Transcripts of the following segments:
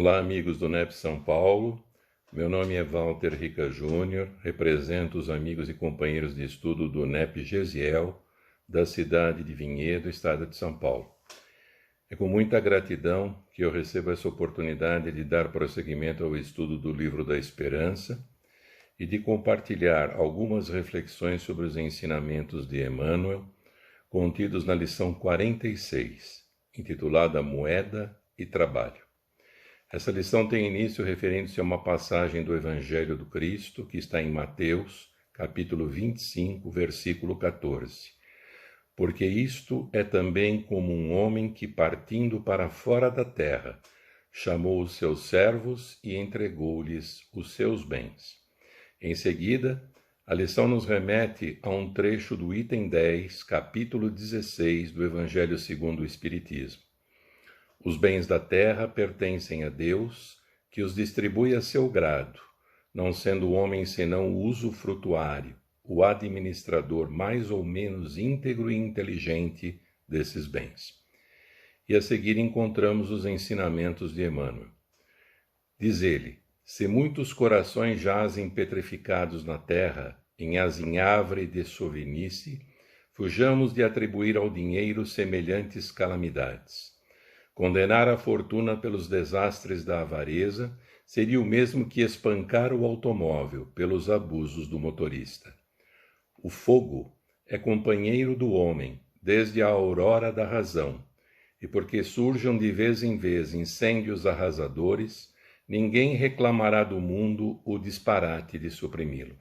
Olá, amigos do NEP São Paulo. Meu nome é Walter Rica Júnior, represento os amigos e companheiros de estudo do NEP Gesiel, da cidade de Vinhedo, estado de São Paulo. É com muita gratidão que eu recebo essa oportunidade de dar prosseguimento ao estudo do Livro da Esperança e de compartilhar algumas reflexões sobre os ensinamentos de Emmanuel, contidos na lição 46, intitulada Moeda e Trabalho. Essa lição tem início referindo-se a uma passagem do Evangelho do Cristo, que está em Mateus, capítulo 25, versículo 14. Porque isto é também como um homem que, partindo para fora da terra, chamou os seus servos e entregou-lhes os seus bens. Em seguida, a lição nos remete a um trecho do item 10, capítulo 16 do Evangelho segundo o Espiritismo. Os bens da terra pertencem a Deus, que os distribui a seu grado, não sendo o homem senão o usufrutuário, o administrador mais ou menos íntegro e inteligente desses bens. E a seguir encontramos os ensinamentos de Emmanuel. Diz ele: se muitos corações jazem petrificados na terra, em azinhavre de sovinice, fujamos de atribuir ao dinheiro semelhantes calamidades. Condenar a fortuna pelos desastres da avareza seria o mesmo que espancar o automóvel pelos abusos do motorista. O fogo é companheiro do homem desde a aurora da razão, e porque surjam de vez em vez incêndios arrasadores, ninguém reclamará do mundo o disparate de suprimi-lo.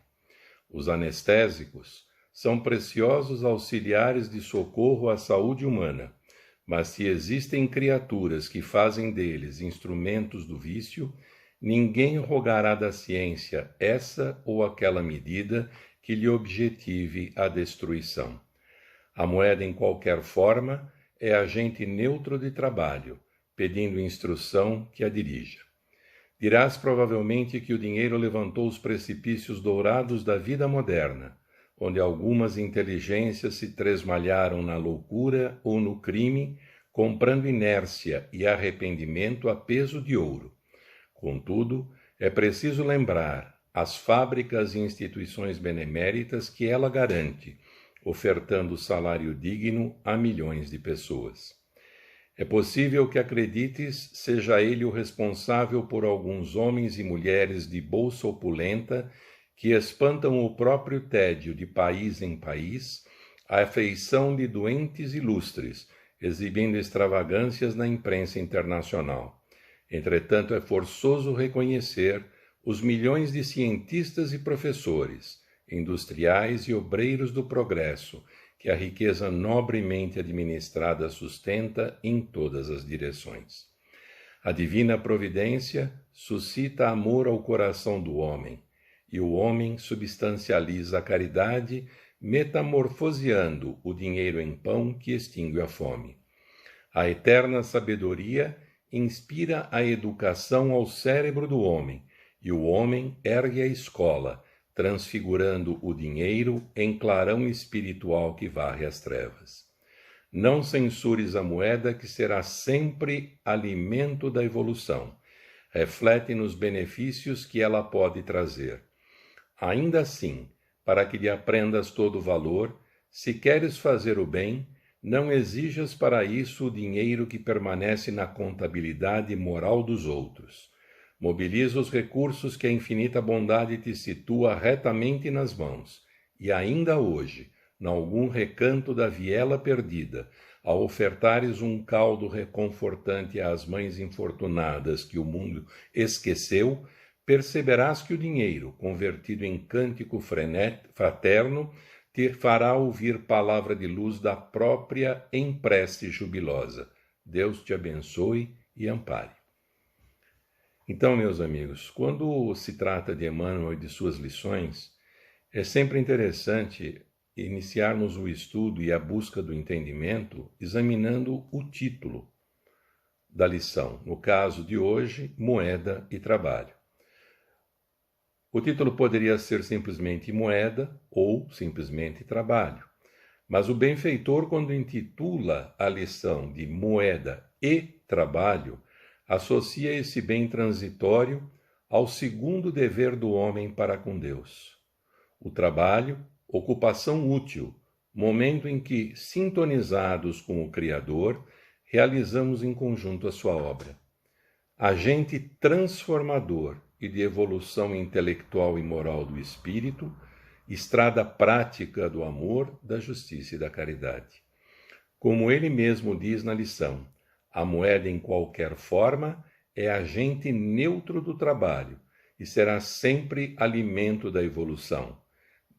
Os anestésicos são preciosos auxiliares de socorro à saúde humana, mas se existem criaturas que fazem deles instrumentos do vício, ninguém rogará da ciência essa ou aquela medida que lhe objetive a destruição. A moeda, em qualquer forma, é agente neutro de trabalho, pedindo instrução que a dirija. Dirás provavelmente que o dinheiro levantou os precipícios dourados da vida moderna, onde algumas inteligências se tresmalharam na loucura ou no crime, comprando inércia e arrependimento a peso de ouro. Contudo, é preciso lembrar as fábricas e instituições beneméritas que ela garante, ofertando salário digno a milhões de pessoas. É possível que acredites seja ele o responsável por alguns homens e mulheres de bolsa opulenta que espantam o próprio tédio de país em país, à afeição de doentes ilustres, exibindo extravagâncias na imprensa internacional. Entretanto, é forçoso reconhecer os milhões de cientistas e professores, industriais e obreiros do progresso, que a riqueza nobremente administrada sustenta em todas as direções. A divina providência suscita amor ao coração do homem, e o homem substancializa a caridade, metamorfoseando o dinheiro em pão que extingue a fome. A eterna sabedoria inspira a educação ao cérebro do homem, e o homem ergue a escola, transfigurando o dinheiro em clarão espiritual que varre as trevas. Não censures a moeda, que será sempre alimento da evolução. Reflete nos benefícios que ela pode trazer. Ainda assim, para que lhe aprendas todo o valor, se queres fazer o bem, não exijas para isso o dinheiro que permanece na contabilidade moral dos outros. Mobiliza os recursos que a infinita bondade te situa retamente nas mãos, e ainda hoje, nalgum recanto da viela perdida, ao ofertares um caldo reconfortante às mães infortunadas que o mundo esqueceu, perceberás que o dinheiro, convertido em cântico fraterno, te fará ouvir palavra de luz da própria em prece jubilosa. Deus te abençoe e ampare. Então, meus amigos, quando se trata de Emmanuel e de suas lições, é sempre interessante iniciarmos o estudo e a busca do entendimento examinando o título da lição. No caso de hoje, Moeda e Trabalho. O título poderia ser simplesmente Moeda ou simplesmente Trabalho, mas o benfeitor, quando intitula a lição de Moeda e Trabalho, associa esse bem transitório ao segundo dever do homem para com Deus. O trabalho, ocupação útil, momento em que, sintonizados com o Criador, realizamos em conjunto a sua obra. Agente transformador e de evolução intelectual e moral do espírito, estrada prática do amor, da justiça e da caridade. Como ele mesmo diz na lição, a moeda em qualquer forma é agente neutro do trabalho e será sempre alimento da evolução,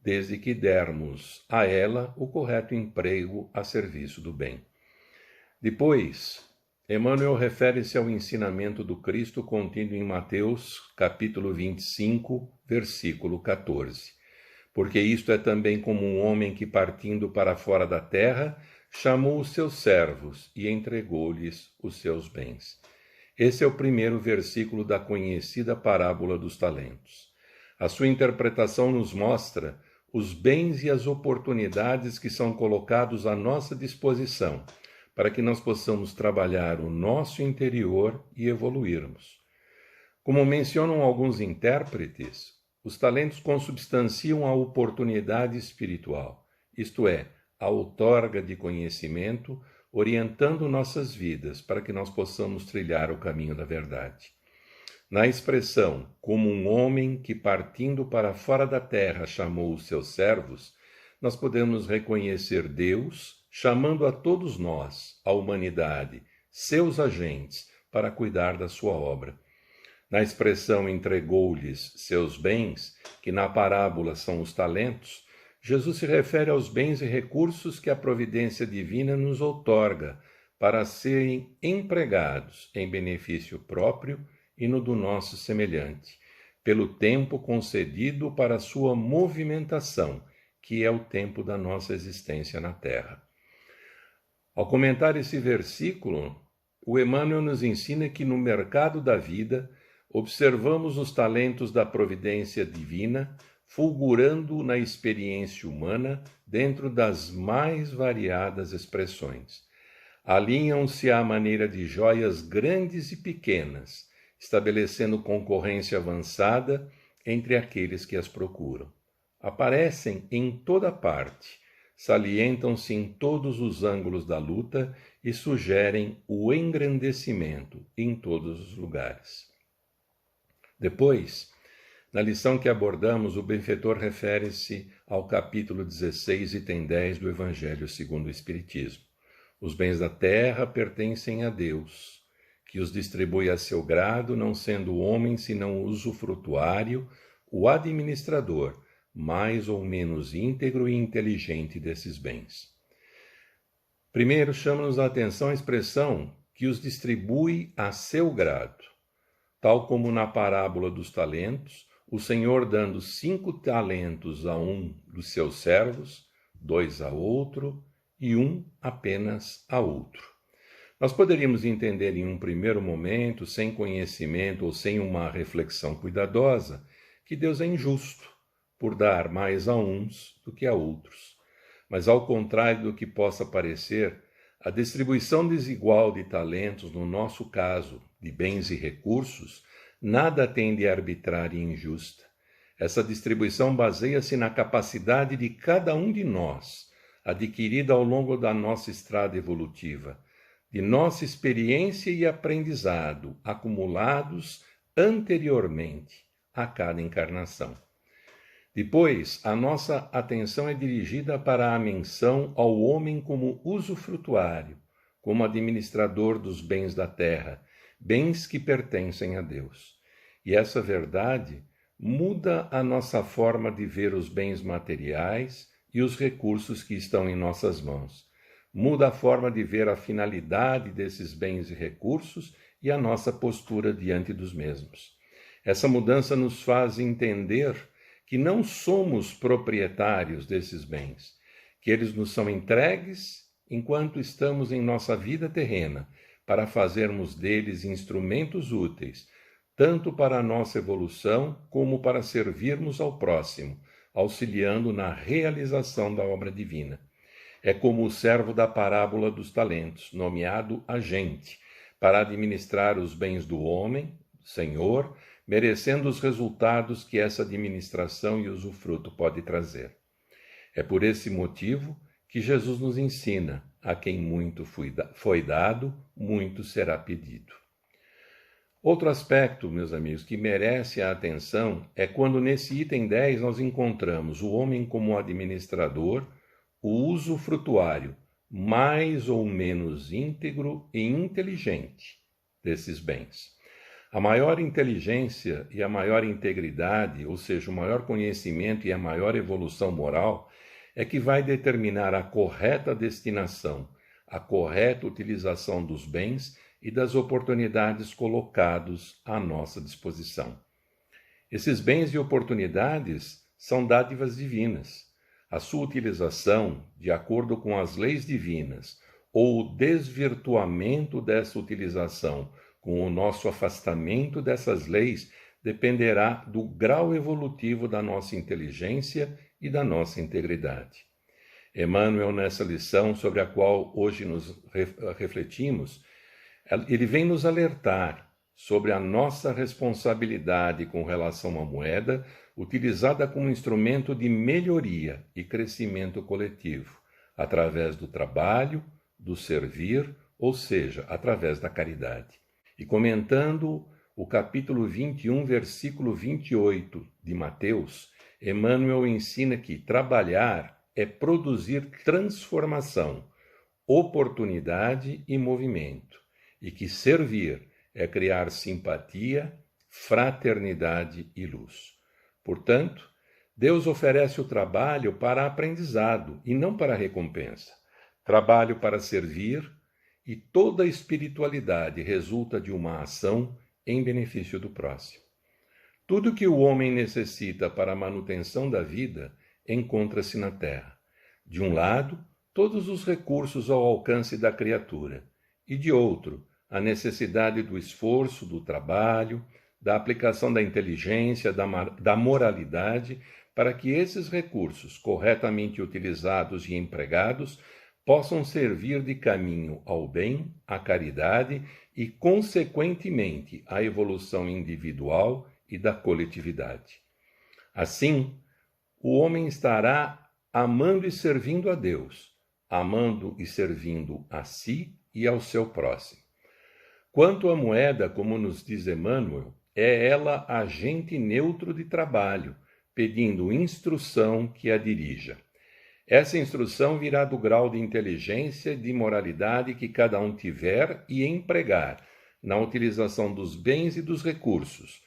desde que dermos a ela o correto emprego a serviço do bem. Depois, Emmanuel refere-se ao ensinamento do Cristo contido em Mateus, capítulo 25, versículo 14. Porque isto é também como um homem que, partindo para fora da terra, chamou os seus servos e entregou-lhes os seus bens. Esse é o primeiro versículo da conhecida parábola dos talentos. A sua interpretação nos mostra os bens e as oportunidades que são colocados à nossa disposição, para que nós possamos trabalhar o nosso interior e evoluirmos. Como mencionam alguns intérpretes, os talentos consubstanciam a oportunidade espiritual, isto é, a outorga de conhecimento, orientando nossas vidas para que nós possamos trilhar o caminho da verdade. Na expressão, como um homem que partindo para fora da terra chamou os seus servos, nós podemos reconhecer Deus chamando a todos nós, a humanidade, seus agentes, para cuidar da sua obra. Na expressão entregou-lhes seus bens, que na parábola são os talentos, Jesus se refere aos bens e recursos que a providência divina nos outorga para serem empregados em benefício próprio e no do nosso semelhante, pelo tempo concedido para sua movimentação, que é o tempo da nossa existência na Terra. Ao comentar esse versículo, o Emmanuel nos ensina que no mercado da vida observamos os talentos da providência divina fulgurando na experiência humana dentro das mais variadas expressões. Alinham-se à maneira de joias grandes e pequenas, estabelecendo concorrência avançada entre aqueles que as procuram. Aparecem em toda parte, salientam-se em todos os ângulos da luta e sugerem o engrandecimento em todos os lugares. Depois, na lição que abordamos, o benfeitor refere-se ao capítulo 16, item 10 do Evangelho segundo o Espiritismo. Os bens da terra pertencem a Deus, que os distribui a seu grado, não sendo o homem senão o usufrutuário, o administrador, mais ou menos íntegro e inteligente desses bens. Primeiro, chama-nos a atenção a expressão que os distribui a seu grado, tal como na parábola dos talentos, o Senhor dando 5 talentos a um dos seus servos, 2 a outro e 1 apenas a outro. Nós poderíamos entender em um primeiro momento, sem conhecimento ou sem uma reflexão cuidadosa, que Deus é injusto por dar mais a uns do que a outros. Mas ao contrário do que possa parecer, a distribuição desigual de talentos, no nosso caso, de bens e recursos, nada tem de arbitrária e injusta. Essa distribuição baseia-se na capacidade de cada um de nós, adquirida ao longo da nossa estrada evolutiva, de nossa experiência e aprendizado, acumulados anteriormente a cada encarnação. Depois, a nossa atenção é dirigida para a menção ao homem como usufrutuário, como administrador dos bens da terra, bens que pertencem a Deus. E essa verdade muda a nossa forma de ver os bens materiais e os recursos que estão em nossas mãos. Muda a forma de ver a finalidade desses bens e recursos e a nossa postura diante dos mesmos. Essa mudança nos faz entender que não somos proprietários desses bens, que eles nos são entregues enquanto estamos em nossa vida terrena, para fazermos deles instrumentos úteis, tanto para a nossa evolução como para servirmos ao próximo, auxiliando na realização da obra divina. É como o servo da parábola dos talentos, nomeado agente, para administrar os bens do homem, Senhor, merecendo os resultados que essa administração e usufruto pode trazer. É por esse motivo que Jesus nos ensina: a quem muito foi dado, muito será pedido. Outro aspecto, meus amigos, que merece a atenção é quando nesse item 10 nós encontramos o homem como administrador, o usufrutuário, mais ou menos íntegro e inteligente desses bens. A maior inteligência e a maior integridade, ou seja, o maior conhecimento e a maior evolução moral, é que vai determinar a correta destinação, a correta utilização dos bens e das oportunidades colocados à nossa disposição. Esses bens e oportunidades são dádivas divinas. A sua utilização, de acordo com as leis divinas, ou o desvirtuamento dessa utilização com o nosso afastamento dessas leis, dependerá do grau evolutivo da nossa inteligência e da nossa integridade. Emmanuel, nessa lição sobre a qual hoje nos refletimos, ele vem nos alertar sobre a nossa responsabilidade com relação à moeda, utilizada como instrumento de melhoria e crescimento coletivo, através do trabalho, do servir, ou seja, através da caridade. E comentando o capítulo 21, versículo 28 de Mateus, Emmanuel ensina que trabalhar é produzir transformação, oportunidade e movimento, e que servir é criar simpatia, fraternidade e luz. Portanto, Deus oferece o trabalho para aprendizado e não para recompensa. Trabalho para servir, e toda a espiritualidade resulta de uma ação em benefício do próximo. Tudo que o homem necessita para a manutenção da vida encontra-se na terra. De um lado, todos os recursos ao alcance da criatura, e de outro, a necessidade do esforço, do trabalho, da aplicação da inteligência, da moralidade, para que esses recursos, corretamente utilizados e empregados, possam servir de caminho ao bem, à caridade e, consequentemente, à evolução individual e da coletividade. Assim, o homem estará amando e servindo a Deus, amando e servindo a si e ao seu próximo. Quanto à moeda, como nos diz Emmanuel, é ela agente neutro de trabalho, pedindo instrução que a dirija. Essa instrução virá do grau de inteligência e de moralidade que cada um tiver e empregar na utilização dos bens e dos recursos,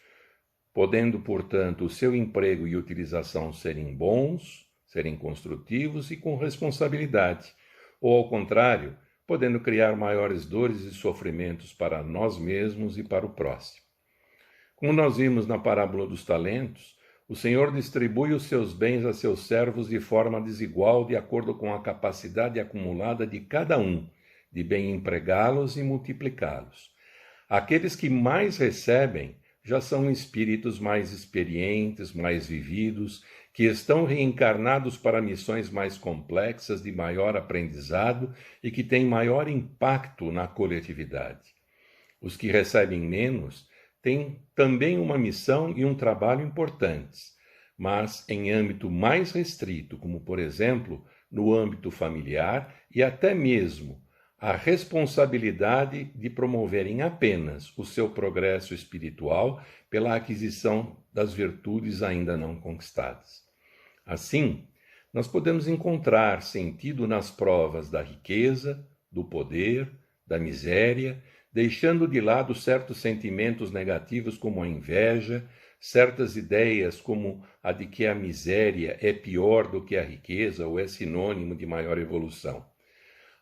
podendo, portanto, o seu emprego e utilização serem bons, serem construtivos e com responsabilidade, ou, ao contrário, podendo criar maiores dores e sofrimentos para nós mesmos e para o próximo. Como nós vimos na parábola dos talentos, o Senhor distribui os seus bens a seus servos de forma desigual, de acordo com a capacidade acumulada de cada um, de bem empregá-los e multiplicá-los. Aqueles que mais recebem já são espíritos mais experientes, mais vividos, que estão reencarnados para missões mais complexas, de maior aprendizado e que têm maior impacto na coletividade. Os que recebem menos têm também uma missão e um trabalho importantes, mas em âmbito mais restrito, como, por exemplo, no âmbito familiar e até mesmo a responsabilidade de promoverem apenas o seu progresso espiritual pela aquisição das virtudes ainda não conquistadas. Assim, nós podemos encontrar sentido nas provas da riqueza, do poder, da miséria, deixando de lado certos sentimentos negativos como a inveja, certas ideias como a de que a miséria é pior do que a riqueza ou é sinônimo de maior evolução.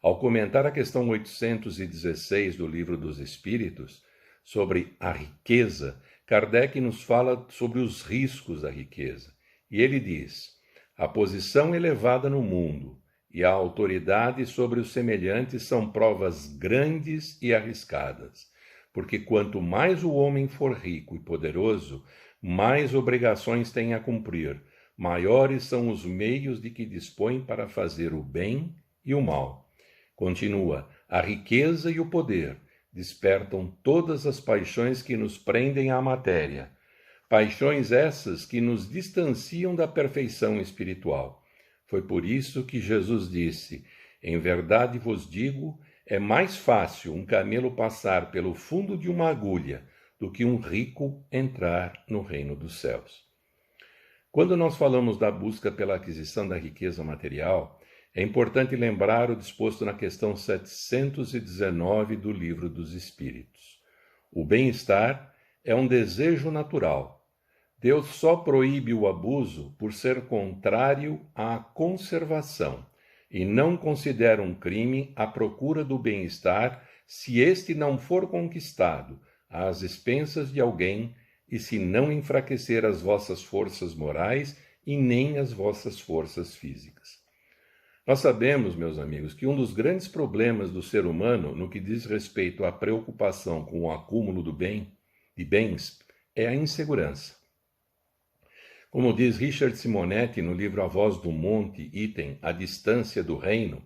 Ao comentar a questão 816 do Livro dos Espíritos, sobre a riqueza, Kardec nos fala sobre os riscos da riqueza. E ele diz: a posição elevada no mundo e a autoridade sobre os semelhantes são provas grandes e arriscadas, porque quanto mais o homem for rico e poderoso, mais obrigações tem a cumprir, maiores são os meios de que dispõe para fazer o bem e o mal. Continua: a riqueza e o poder despertam todas as paixões que nos prendem à matéria, paixões essas que nos distanciam da perfeição espiritual. Foi por isso que Jesus disse: em verdade vos digo, é mais fácil um camelo passar pelo fundo de uma agulha do que um rico entrar no reino dos céus. Quando nós falamos da busca pela aquisição da riqueza material, é importante lembrar o disposto na questão 719 do Livro dos Espíritos. O bem-estar é um desejo natural. Deus só proíbe o abuso por ser contrário à conservação e não considera um crime a procura do bem-estar se este não for conquistado às expensas de alguém e se não enfraquecer as vossas forças morais e nem as vossas forças físicas. Nós sabemos, meus amigos, que um dos grandes problemas do ser humano no que diz respeito à preocupação com o acúmulo de bens é a insegurança. Como diz Richard Simonetti no livro A Voz do Monte, item A Distância do Reino,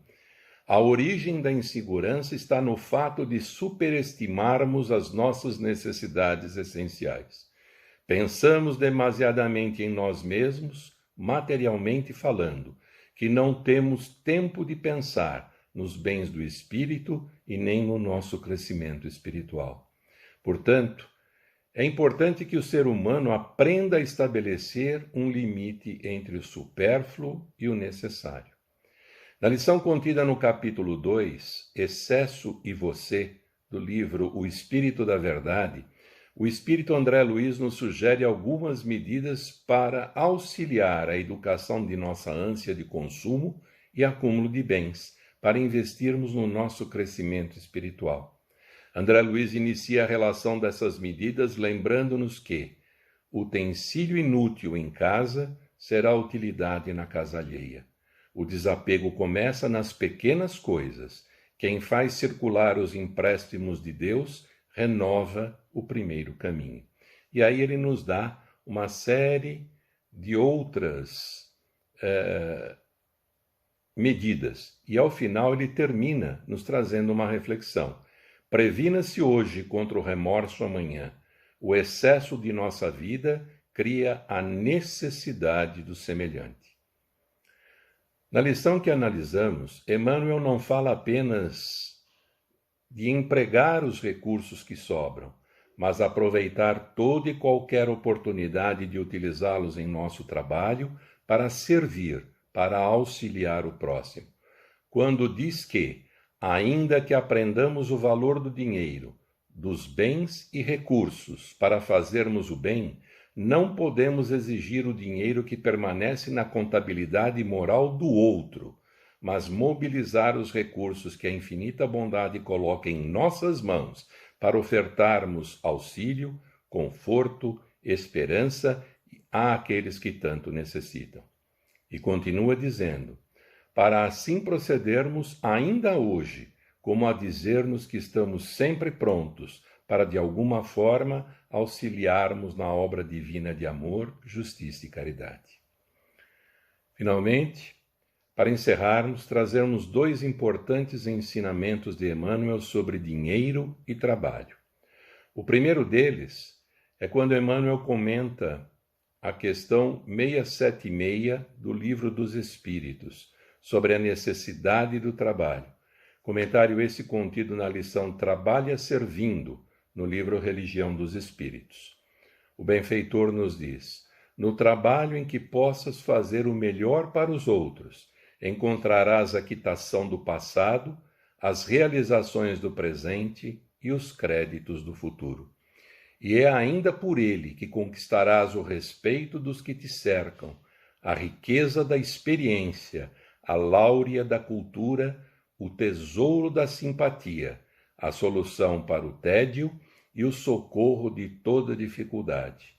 a origem da insegurança está no fato de superestimarmos as nossas necessidades essenciais. Pensamos demasiadamente em nós mesmos, materialmente falando, que não temos tempo de pensar nos bens do espírito e nem no nosso crescimento espiritual. Portanto, é importante que o ser humano aprenda a estabelecer um limite entre o supérfluo e o necessário. Na lição contida no capítulo 2, Excesso e Você, do livro O Espírito da Verdade, o Espírito André Luiz nos sugere algumas medidas para auxiliar a educação de nossa ânsia de consumo e acúmulo de bens, para investirmos no nosso crescimento espiritual. André Luiz inicia a relação dessas medidas lembrando-nos que utensílio inútil em casa será utilidade na casa alheia. O desapego começa nas pequenas coisas. Quem faz circular os empréstimos de Deus renova o primeiro caminho. E aí ele nos dá uma série de outras medidas. E ao final ele termina nos trazendo uma reflexão. Previna-se hoje contra o remorso amanhã. O excesso de nossa vida cria a necessidade do semelhante. Na lição que analisamos, Emmanuel não fala apenas de empregar os recursos que sobram, mas aproveitar toda e qualquer oportunidade de utilizá-los em nosso trabalho para servir, para auxiliar o próximo. Quando diz que, ainda que aprendamos o valor do dinheiro, dos bens e recursos para fazermos o bem, não podemos exigir o dinheiro que permanece na contabilidade moral do outro, mas mobilizar os recursos que a infinita bondade coloca em nossas mãos para ofertarmos auxílio, conforto, esperança àqueles que tanto necessitam. E continua dizendo, para assim procedermos ainda hoje, como a dizer-nos que estamos sempre prontos para, de alguma forma, auxiliarmos na obra divina de amor, justiça e caridade. Finalmente, para encerrarmos, trazemos dois importantes ensinamentos de Emmanuel sobre dinheiro e trabalho. O primeiro deles é quando Emmanuel comenta a questão 676 do Livro dos Espíritos, sobre a necessidade do trabalho. Comentário esse contido na lição Trabalha Servindo, no livro Religião dos Espíritos. O benfeitor nos diz, no trabalho em que possas fazer o melhor para os outros, encontrarás a quitação do passado, as realizações do presente e os créditos do futuro. E é ainda por ele que conquistarás o respeito dos que te cercam, a riqueza da experiência, a láurea da cultura, o tesouro da simpatia, a solução para o tédio e o socorro de toda dificuldade.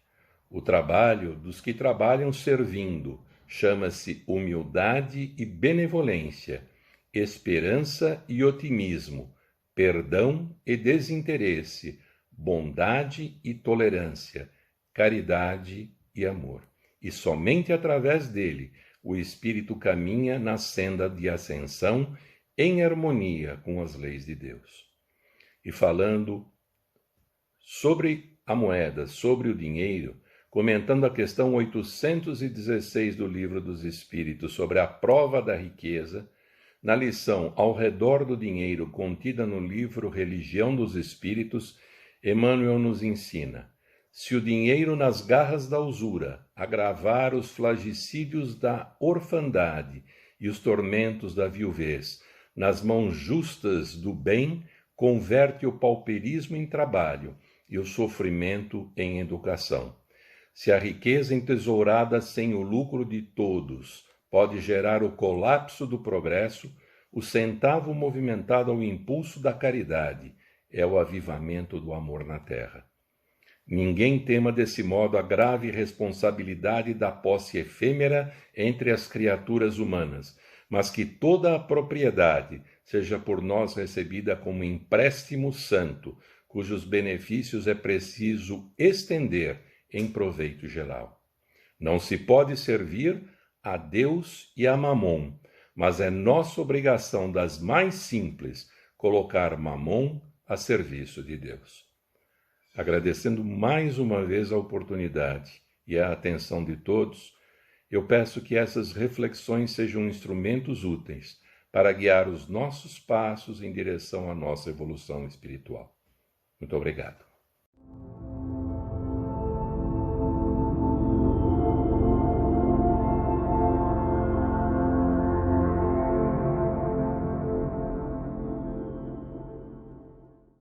O trabalho dos que trabalham servindo chama-se humildade e benevolência, esperança e otimismo, perdão e desinteresse, bondade e tolerância, caridade e amor. E somente através dele o espírito caminha na senda de ascensão em harmonia com as leis de Deus. e falando sobre a moeda, sobre o dinheiro, comentando a questão 816 do Livro dos Espíritos sobre a prova da riqueza, na lição Ao Redor do Dinheiro, contida no livro Religião dos Espíritos, Emmanuel nos ensina: se o dinheiro nas garras da usura agravar os flagicídios da orfandade e os tormentos da viuvez, nas mãos justas do bem, converte o pauperismo em trabalho e o sofrimento em educação. Se a riqueza entesourada sem o lucro de todos pode gerar o colapso do progresso, o centavo movimentado ao impulso da caridade é o avivamento do amor na terra. Ninguém tema desse modo a grave responsabilidade da posse efêmera entre as criaturas humanas, mas que toda a propriedade seja por nós recebida como empréstimo santo, cujos benefícios é preciso estender em proveito geral. Não se pode servir a Deus e a Mamon, mas é nossa obrigação das mais simples colocar Mamon a serviço de Deus. Agradecendo mais uma vez a oportunidade e a atenção de todos, eu peço que essas reflexões sejam instrumentos úteis para guiar os nossos passos em direção à nossa evolução espiritual. Muito obrigado.